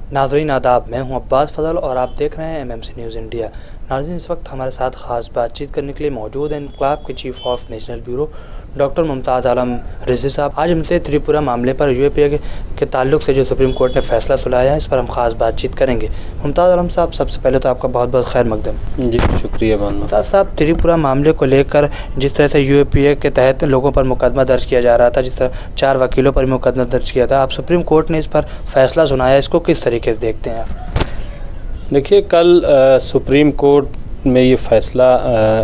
नाज़रीन आदाब, मैं हूं अब्बास फजल और आप देख रहे हैं MMC न्यूज़ इंडिया। नाज़रीन, इस वक्त हमारे साथ ख़ास बातचीत करने के लिए मौजूद हैं इनकलाब के chief of national bureau doctor Mumtaz Alam Rizvi साहब। आज हमसे त्रिपुरा मामले पर UAPA के ताल्लुक से जो सुप्रीम कोर्ट ने फ़ैसला सुनाया है, इस पर हम ख़ास बातचीत करेंगे। मुमताज़ आलम साहब, सबसे पहले तो आपका बहुत बहुत खैर मकदम। जी शुक्रिया। मुमताज़ साहब, त्रिपुरा मामले को लेकर जिस तरह से UAPA के तहत लोगों पर मुकदमा दर्ज किया जा रहा था, जिस तरह 4 वकीलों पर मुकदमा दर्ज किया था, आप सुप्रीम कोर्ट ने इस पर फैसला सुनाया, इसको किस तरीके से देखते हैं आप? देखिए, कल सुप्रीम कोर्ट में ये फ़ैसला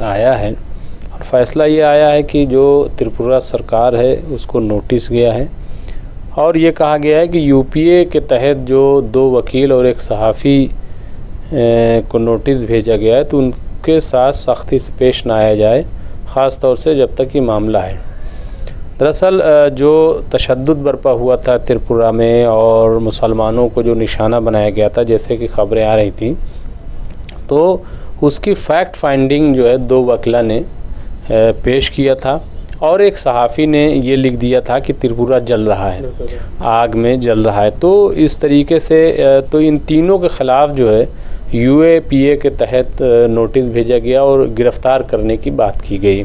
आया है और फ़ैसला ये आया है कि जो त्रिपुरा सरकार है उसको नोटिस गया है और ये कहा गया है कि UPA के तहत जो 2 वकील और एक सहाफ़ी को नोटिस भेजा गया है तो उनके साथ सख्ती से पेश ना आया जाए, ख़ास तौर से जब तक ये मामला है। दरअसल जो तशद्दुद बरपा हुआ था त्रिपुरा में और मुसलमानों को जो निशाना बनाया गया था, जैसे कि ख़बरें आ रही थी, तो उसकी फैक्ट फाइंडिंग जो है 2 वकीला ने पेश किया था और एक सहाफ़ी ने ये लिख दिया था कि त्रिपुरा जल रहा है, आग में जल रहा है। तो इस तरीके से तो इन तीनों के ख़िलाफ़ जो है UAPA के तहत नोटिस भेजा गया और गिरफ़्तार करने की बात की गई।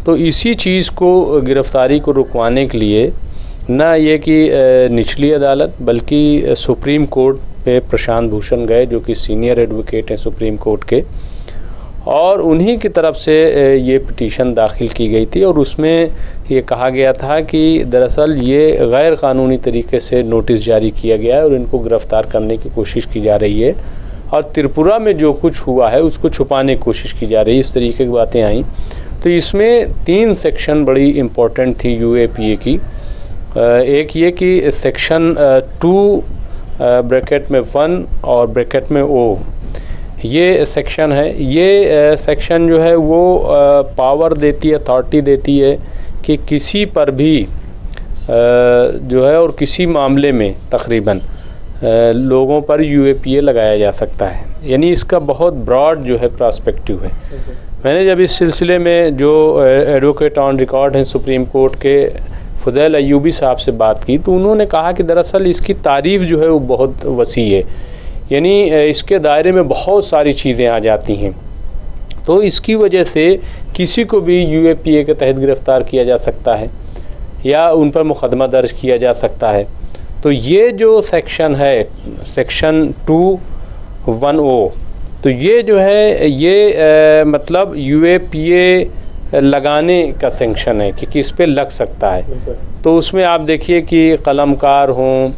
तो इसी चीज़ को, गिरफ़्तारी को रुकवाने के लिए न ये कि निचली अदालत बल्कि सुप्रीम कोर्ट पे प्रशांत भूषण गए, जो कि सीनियर एडवोकेट हैं सुप्रीम कोर्ट के, और उन्हीं की तरफ से ये पिटीशन दाखिल की गई थी और उसमें ये कहा गया था कि दरअसल ये गैर कानूनी तरीके से नोटिस जारी किया गया है और इनको गिरफ़्तार करने की कोशिश की जा रही है और त्रिपुरा में जो कुछ हुआ है उसको छुपाने की कोशिश की जा रही है। इस तरीके की बातें आई। तो इसमें 3 सेक्शन बड़ी इम्पोर्टेंट थी UAPA की। एक ये कि सेक्शन 2 ब्रैकेट में 1 और ब्रैकेट में O, ये सेक्शन है। ये सेक्शन जो है वो पावर देती है, अथॉरिटी देती है कि किसी पर भी जो है और किसी मामले में तकरीबन लोगों पर UAPA लगाया जा सकता है। यानी इसका बहुत ब्रॉड जो है प्रॉस्पेक्टिव है। मैंने जब इस सिलसिले में जो एडवोकेट ऑन रिकॉर्ड हैं सुप्रीम कोर्ट के फुदैल अयूबी साहब से बात की, तो उन्होंने कहा कि दरअसल इसकी तारीफ़ जो है वो बहुत वसी है, यानी इसके दायरे में बहुत सारी चीज़ें आ जाती हैं। तो इसकी वजह से किसी को भी UAPA के तहत गिरफ़्तार किया जा सकता है या उन पर मुकदमा दर्ज किया जा सकता है। तो ये जो सेक्शन है, सेक्शन 2(1)O, तो ये जो है ये मतलब UAPA लगाने का सेक्शन है कि किस पे लग सकता है। तो उसमें आप देखिए कि कलमकार हों,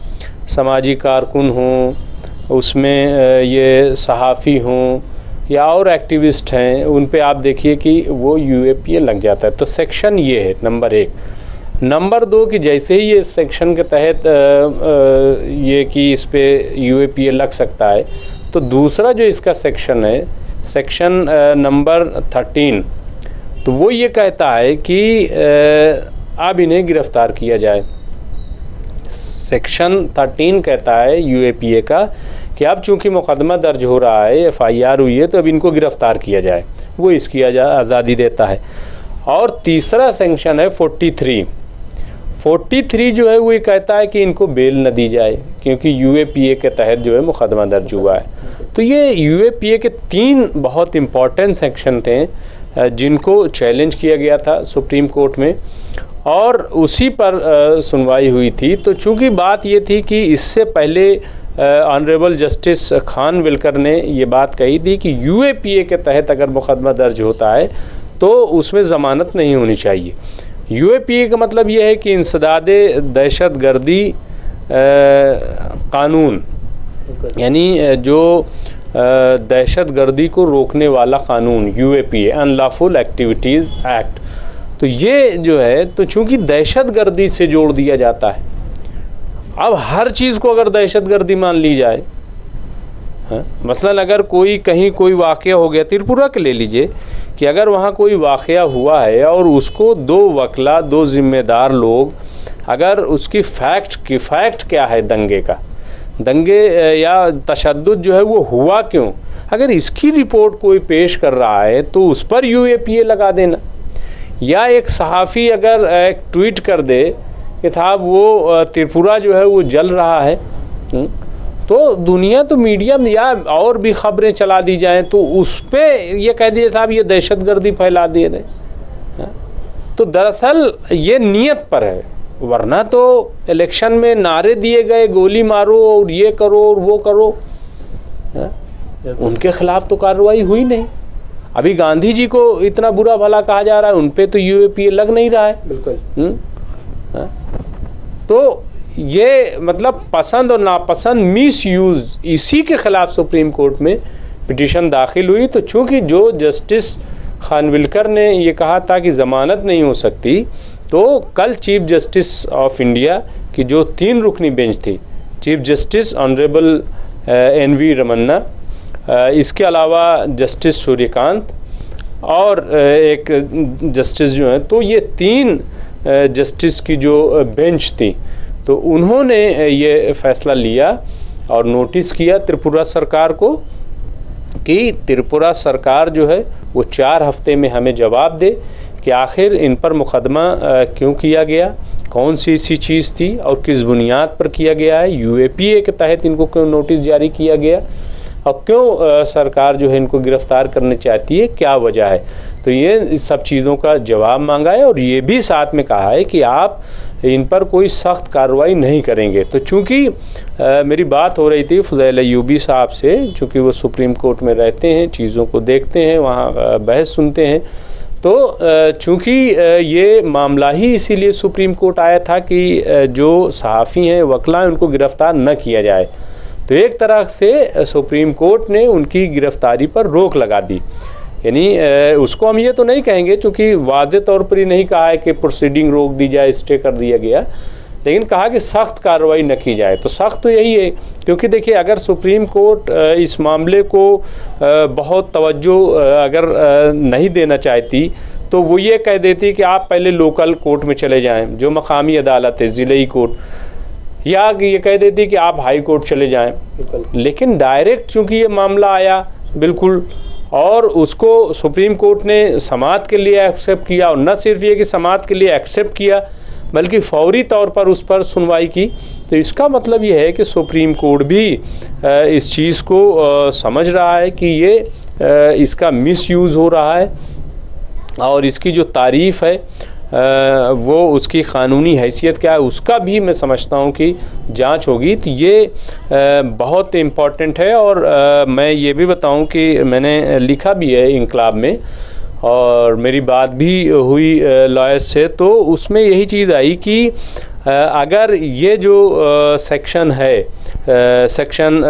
समाजी कारकुन हों, उसमें ये सहाफ़ी हों या और एक्टिविस्ट हैं, उन पे आप देखिए कि वो UAPA लग जाता है। तो सेक्शन ये है नंबर 1। नंबर 2 कि जैसे ही ये सेक्शन के तहत ये कि इस पे UAPA लग सकता है, तो दूसरा जो इसका सेक्शन है, सेक्शन नंबर 13, तो वो ये कहता है कि अब इन्हें गिरफ़्तार किया जाए। सेक्शन 13 कहता है UAPA का कि अब चूँकि मुकदमा दर्ज हो रहा है, FIR हुई है, तो अब इनको गिरफ़्तार किया जाए, वो इसकी आज़ादी देता है। और तीसरा सेक्शन है 43 जो है वो ये कहता है कि इनको बेल न दी जाए क्योंकि UAPA के तहत जो है मुकदमा दर्ज हुआ है। तो ये UAPA के 3 बहुत इम्पॉर्टेंट सेक्शन थे जिनको चैलेंज किया गया था सुप्रीम कोर्ट में और उसी पर सुनवाई हुई थी। तो चूँकि बात ये थी कि इससे पहले ऑनरेबल जस्टिस खान विल्कर ने ये बात कही थी कि UAPA के तहत अगर मुकदमा दर्ज होता है तो उसमें ज़मानत नहीं होनी चाहिए। UAPA का मतलब ये है कि इंसदादे दहशतगर्दी कानून, यानी जो दहशतगर्दी को रोकने वाला कानून UAPA, अनलॉफुल एक्टिविटीज़ एक्ट। तो ये जो है, तो चूँकि दहशतगर्दी से जोड़ दिया जाता है, अब हर चीज़ को अगर दहशतगर्दी मान ली जाए, मसलन अगर कहीं कोई वाक़या हो गया, त्रिपुरा के ले लीजिए कि अगर वहाँ कोई वाक़या हुआ है और उसको 2 वकला, 2 ज़िम्मेदार लोग, अगर उसकी फैक्ट क्या है दंगे या तशद्दुद जो है वो हुआ क्यों, अगर इसकी रिपोर्ट कोई पेश कर रहा है तो उस पर UAPA लगा देना। या एक सहाफ़ी अगर एक ट्वीट कर दे कि साहब वो त्रिपुरा जो है वो जल रहा है, तो दुनिया तो मीडिया में या और भी खबरें चला दी जाएं तो उस पर ये कह दिए साहब ये दहशतगर्दी फैला दे रहे। तो दरअसल ये नीयत पर है, वरना तो इलेक्शन में नारे दिए गए गोली मारो और ये करो और वो करो, उनके खिलाफ तो कार्रवाई हुई नहीं। अभी गांधी जी को इतना बुरा भला कहा जा रहा है, उन पे तो यूएपीए लग नहीं रहा है। बिल्कुल। तो ये मतलब पसंद और नापसंद मिस यूज, इसी के खिलाफ सुप्रीम कोर्ट में पिटीशन दाखिल हुई। तो चूंकि जो जस्टिस खानविलकर ने ये कहा था कि ज़मानत नहीं हो सकती, तो कल चीफ जस्टिस ऑफ इंडिया की जो 3 रुकनी बेंच थी, chief justice honourable N V. Ramana, इसके अलावा जस्टिस सूर्यकांत और एक जस्टिस जो हैं, तो ये 3 जस्टिस की जो बेंच थी, तो उन्होंने ये फैसला लिया और नोटिस किया त्रिपुरा सरकार को कि त्रिपुरा सरकार जो है वो 4 हफ्ते में हमें जवाब दे कि आखिर इन पर मुकदमा क्यों किया गया, कौन सी ऐसी चीज़ थी और किस बुनियाद पर किया गया है, यूएपीए के तहत इनको क्यों नोटिस जारी किया गया और क्यों सरकार जो है इनको गिरफ्तार करना चाहती है, क्या वजह है। तो ये सब चीज़ों का जवाब मांगा है और ये भी साथ में कहा है कि आप इन पर कोई सख्त कार्रवाई नहीं करेंगे। तो चूँकि मेरी बात हो रही थी फुज़ैल अय्यूबी साहब से, चूँकि वो सुप्रीम कोर्ट में रहते हैं, चीज़ों को देखते हैं, वहाँ बहस सुनते हैं, तो चूँकि ये मामला ही इसीलिए सुप्रीम कोर्ट आया था कि जो सहाफ़ी हैं, वकला हैं, उनको गिरफ़्तार न किया जाए। तो एक तरह से सुप्रीम कोर्ट ने उनकी गिरफ़्तारी पर रोक लगा दी। यानी उसको हम ये तो नहीं कहेंगे, चूँकि वादे तौर पर ही नहीं कहा है कि प्रोसीडिंग रोक दी जाए, स्टे कर दिया गया, लेकिन कहा कि सख्त कार्रवाई न की जाए। तो सख्त तो यही है, क्योंकि देखिए अगर सुप्रीम कोर्ट इस मामले को बहुत तवज्जो अगर नहीं देना चाहती तो वो ये कह देती कि आप पहले लोकल कोर्ट में चले जाएं, जो मकामी अदालत है, ज़िले कोर्ट, या ये कह देती कि आप हाई कोर्ट चले जाएं। लेकिन डायरेक्ट चूँकि ये मामला आया बिल्कुल, और उसको सुप्रीम कोर्ट ने समाअत के लिए एक्सेप्ट किया, और न सिर्फ ये कि समाअत के लिए एक्सेप्ट किया बल्कि फौरी तौर पर उस पर सुनवाई की। तो इसका मतलब ये है कि सुप्रीम कोर्ट भी इस चीज़ को समझ रहा है कि ये इसका मिसयूज़ हो रहा है, और इसकी जो तारीफ़ है वो उसकी क़ानूनी हैसियत क्या है उसका भी मैं समझता हूँ कि जांच होगी। तो ये बहुत इम्पॉर्टेंट है। और मैं ये भी बताऊँ कि मैंने लिखा भी है इंकलाब में, और मेरी बात भी हुई लॉयर्स से, तो उसमें यही चीज़ आई कि अगर ये जो सेक्शन है, सेक्शन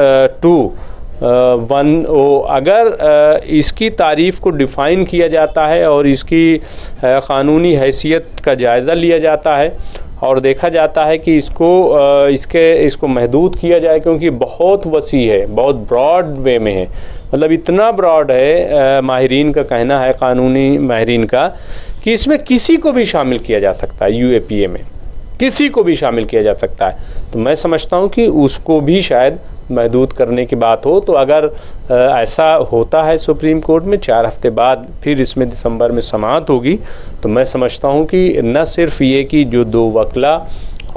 2(1)(o), अगर इसकी तारीफ़ को डिफ़ाइन किया जाता है और इसकी क़ानूनी हैसियत का जायज़ा लिया जाता है और देखा जाता है कि इसको महदूद किया जाए, क्योंकि बहुत वसी है, बहुत ब्रॉड वे में है, मतलब इतना ब्रॉड है, माहिरीन का कहना है, क़ानूनी माहिरीन का, कि इसमें किसी को भी शामिल किया जा सकता है, यूएपीए में किसी को भी शामिल किया जा सकता है। तो मैं समझता हूँ कि उसको भी शायद महदूद करने की बात हो। तो अगर ऐसा होता है सुप्रीम कोर्ट में, 4 हफ्ते बाद फिर इसमें दिसंबर में समाअत होगी, तो मैं समझता हूँ कि न सिर्फ ये कि जो 2 वकला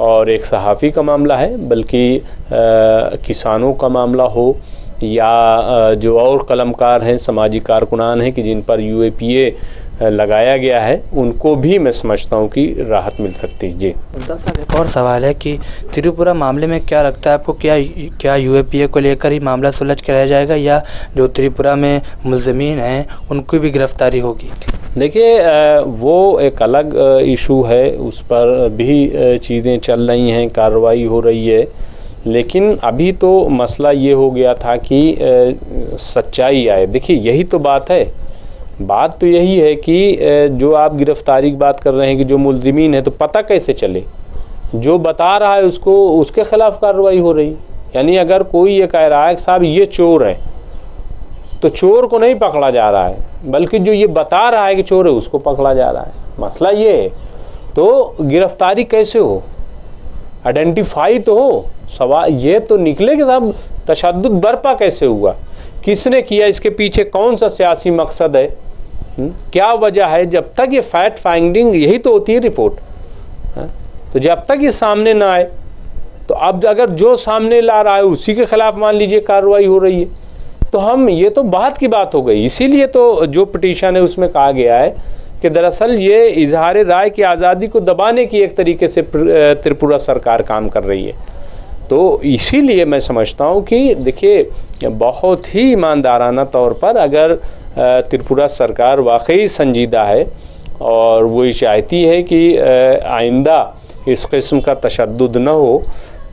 और एक सहाफ़ी का मामला है, बल्कि किसानों का मामला हो या जो और कलमकार हैं, समाजी कारकुनान हैं कि जिन पर यूएपीए लगाया गया है, उनको भी मैं समझता हूँ कि राहत मिल सकती है। जी साहब, एक और सवाल है कि त्रिपुरा मामले में क्या लगता है आपको, क्या यूएपीए को लेकर ही मामला सुलझ के रह जाएगा या जो त्रिपुरा में मुलज़मीन हैं उनको भी गिरफ्तारी होगी? देखिए वो एक अलग इशू है, उस पर भी चीज़ें चल रही हैं, कार्रवाई हो रही है, लेकिन अभी तो मसला ये हो गया था कि सच्चाई आए। देखिए यही तो बात है, बात तो यही है कि जो आप गिरफ्तारी की बात कर रहे हैं कि जो मुलज़िमीन है, तो पता कैसे चले? जो बता रहा है उसके ख़िलाफ़ कार्रवाई हो रही। यानी अगर कोई ये कह रहा है कि साहब ये चोर है, तो चोर को नहीं पकड़ा जा रहा है, बल्कि जो ये बता रहा है कि चोर है उसको पकड़ा जा रहा है। मसला ये है, तो गिरफ्तारी कैसे हो, आइडेंटिफाई तो हो। सवाल ये तो निकले कि साहब तशद्दुद बर्पा कैसे हुआ, किसने किया, इसके पीछे कौन सा सियासी मकसद है, क्या वजह है। जब तक ये फैक्ट फाइंडिंग, यही तो होती है रिपोर्ट, तो जब तक ये सामने ना आए तो अब अगर जो सामने ला रहा है उसी के खिलाफ मान लीजिए कार्रवाई हो रही है, तो हम ये तो बात की बात हो गई। इसीलिए तो जो पिटीशन है उसमें कहा गया है कि दरअसल ये इजहार राय की आज़ादी को दबाने की एक तरीके से त्रिपुरा सरकार काम कर रही है। तो इसीलिए मैं समझता हूँ कि देखिए बहुत ही ईमानदाराना तौर पर अगर त्रिपुरा सरकार वाकई संजीदा है और वो ये चाहती है कि आइंदा इस किस्म का तशद्दुद न हो,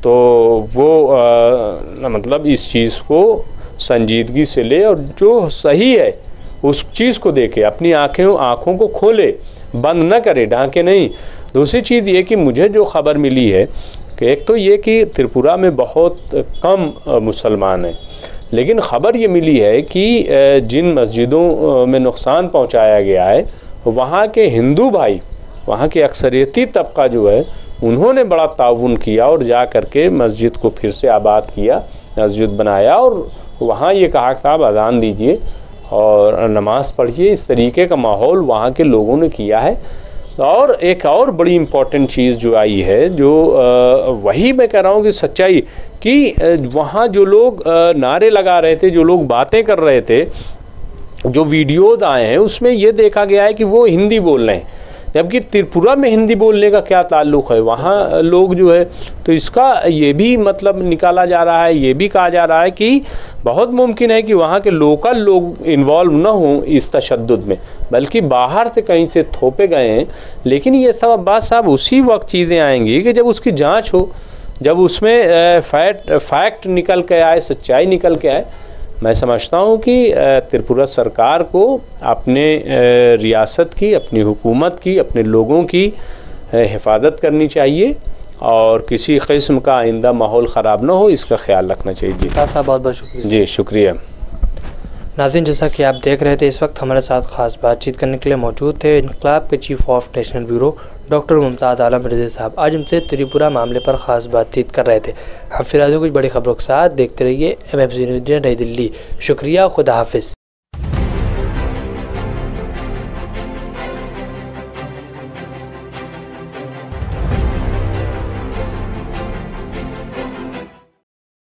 तो वो मतलब इस चीज़ को संजीदगी से ले और जो सही है उस चीज़ को देखे, अपनी आँखों को खोले, बंद न करे, ढांके नहीं। दूसरी चीज़ ये कि मुझे जो खबर मिली है कि एक तो ये कि त्रिपुरा में बहुत कम मुसलमान हैं, लेकिन ख़बर ये मिली है कि जिन मस्जिदों में नुकसान पहुंचाया गया है वहाँ के हिंदू भाई, वहाँ के अक्सरियती तबका जो है उन्होंने बड़ा ताउन किया और जा कर के मस्जिद को फिर से आबाद किया, मस्जिद बनाया और वहाँ ये कहा साहब अजान दीजिए और नमाज़ पढ़िए। इस तरीके का माहौल वहाँ के लोगों ने किया है। और एक और बड़ी इम्पॉर्टेंट चीज़ जो आई है, जो वही मैं कह रहा हूँ कि सच्चाई कि वहाँ जो लोग नारे लगा रहे थे, जो लोग बातें कर रहे थे, जो वीडियोज़ आए हैं उसमें ये देखा गया है कि वो हिंदी बोल रहे हैं, जबकि त्रिपुरा में हिंदी बोलने का क्या ताल्लुक़ है वहाँ लोग जो है। तो इसका ये भी मतलब निकाला जा रहा है, ये भी कहा जा रहा है कि बहुत मुमकिन है कि वहाँ के लोकल लोग इन्वॉल्व न हों इस तशद्दुद में, बल्कि बाहर से कहीं से थोपे गए हैं। लेकिन ये सब बात साहब उसी वक्त चीज़ें आएंगी कि जब उसकी जांच हो, जब उसमें फैक्ट निकल के आए, सच्चाई निकल के आए। मैं समझता हूँ कि त्रिपुरा सरकार को अपने रियासत की, अपनी हुकूमत की, अपने लोगों की हिफाजत करनी चाहिए और किसी किस्म का आइंदा माहौल ख़राब ना हो, इसका ख्याल रखना चाहिए। जी साहब बहुत बहुत शुक्रिया। जी शुक्रिया। नाज़रीन, जैसा कि आप देख रहे थे, इस वक्त हमारे साथ ख़ास बातचीत करने के लिए मौजूद थे इनकलाब के chief of national bureau doctor Mumtaz Alam Rizvi साहब। आज हमसे त्रिपुरा मामले पर ख़ास बातचीत कर रहे थे। हम फिर आज कुछ बड़ी खबरों के साथ देखते रहिए MMC न्यूज़ नई दिल्ली। शुक्रिया, खुदा हाफिज़।